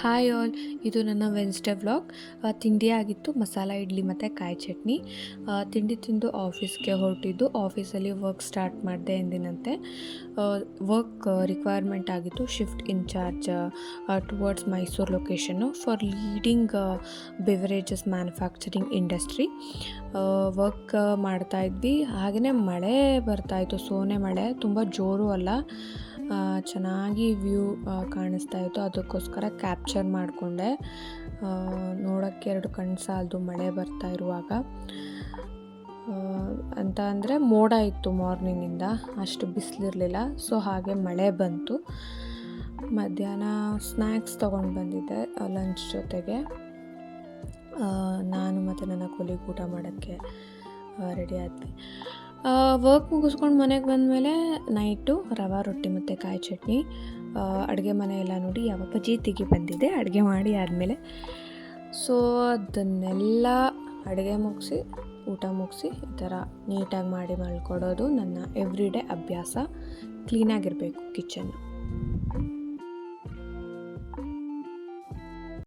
Hi all, ಇದು ನನ್ನ Wednesday vlog. ತಿಂಡಿ ಆಗಿತ್ತು ಮಸಾಲ ಇಡ್ಲಿ ಮತ್ತು ಕಾಯಿ ಚಟ್ನಿ. ತಿಂಡಿ ತಿಂದು ಆಫೀಸ್ಗೆ ಹೊರಟಿದ್ದು. ಆಫೀಸಲ್ಲಿ ವರ್ಕ್ ಸ್ಟಾರ್ಟ್ ಮಾಡಿದೆ ಎಂದಿನಂತೆ. ವರ್ಕ್ ರಿಕ್ವೈರ್ಮೆಂಟ್ ಆಗಿತ್ತು ಶಿಫ್ಟ್ ಇನ್ಚಾರ್ಜ್ ಟುವರ್ಡ್ಸ್ ಮೈಸೂರು ಲೊಕೇಶನ್ನು for leading beverages manufacturing industry. Work ಮಾಡ್ತಾಯಿದ್ವಿ, ಹಾಗೆಯೇ ಮಳೆ ಬರ್ತಾಯಿತ್ತು, ಸೋನೆ ಮಳೆ, ತುಂಬ ಜೋರು ಅಲ್ಲ, ಚೆನ್ನಾಗಿ ವ್ಯೂ ಕಾಣಿಸ್ತಾ ಇತ್ತು. ಅದಕ್ಕೋಸ್ಕರ ಕ್ಯಾಪ್ಚರ್ ಮಾಡಿಕೊಂಡೆ. ನೋಡೋಕ್ಕೆ ಎರಡು ಕಣ್ಣು ಸಾಲದು ಮಳೆ ಬರ್ತಾ ಇರುವಾಗ. ಅಂತ ಅಂದರೆ ಮೋಡ ಇತ್ತು ಮಾರ್ನಿಂಗಿಂದ, ಅಷ್ಟು ಬಿಸಿಲಿರಲಿಲ್ಲ. ಸೊ ಹಾಗೆ ಮಳೆ ಬಂತು. ಮಧ್ಯಾಹ್ನ ಸ್ನ್ಯಾಕ್ಸ್ ತೊಗೊಂಡು ಬಂದಿದ್ದೆ ಲಂಚ್ ಜೊತೆಗೆ. ನಾನು ಮತ್ತು ನನ್ನ ಕೊಲಿಗ್ ಊಟ ಮಾಡೋಕ್ಕೆ ರೆಡಿ ಆದ್ವಿ. ವರ್ಕ್ ಮುಗಿಸ್ಕೊಂಡು ಮನೆಗೆ ಬಂದಮೇಲೆ ನೈಟು ರವೆ ರೊಟ್ಟಿ ಮತ್ತು ಕಾಯಿ ಚಟ್ನಿ. ಅಡುಗೆ ಮನೆ ಎಲ್ಲ ನೋಡಿ ಯಾವಪ್ಪ ಜೀತಿಗೆ ಬಂದಿದೆ ಅಡುಗೆ ಮಾಡಿ ಆದಮೇಲೆ. ಸೊ ಅದನ್ನೆಲ್ಲ ಅಡುಗೆ ಮುಗಿಸಿ ಊಟ ಮುಗಿಸಿ ಈ ಥರ ನೀಟಾಗಿ ಮಾಡಿ ಮಲ್ಕೊಡೋದು ನನ್ನ ಎವ್ರಿ ಡೇ ಅಭ್ಯಾಸ. ಕ್ಲೀನಾಗಿರಬೇಕು ಕಿಚನ್ನು.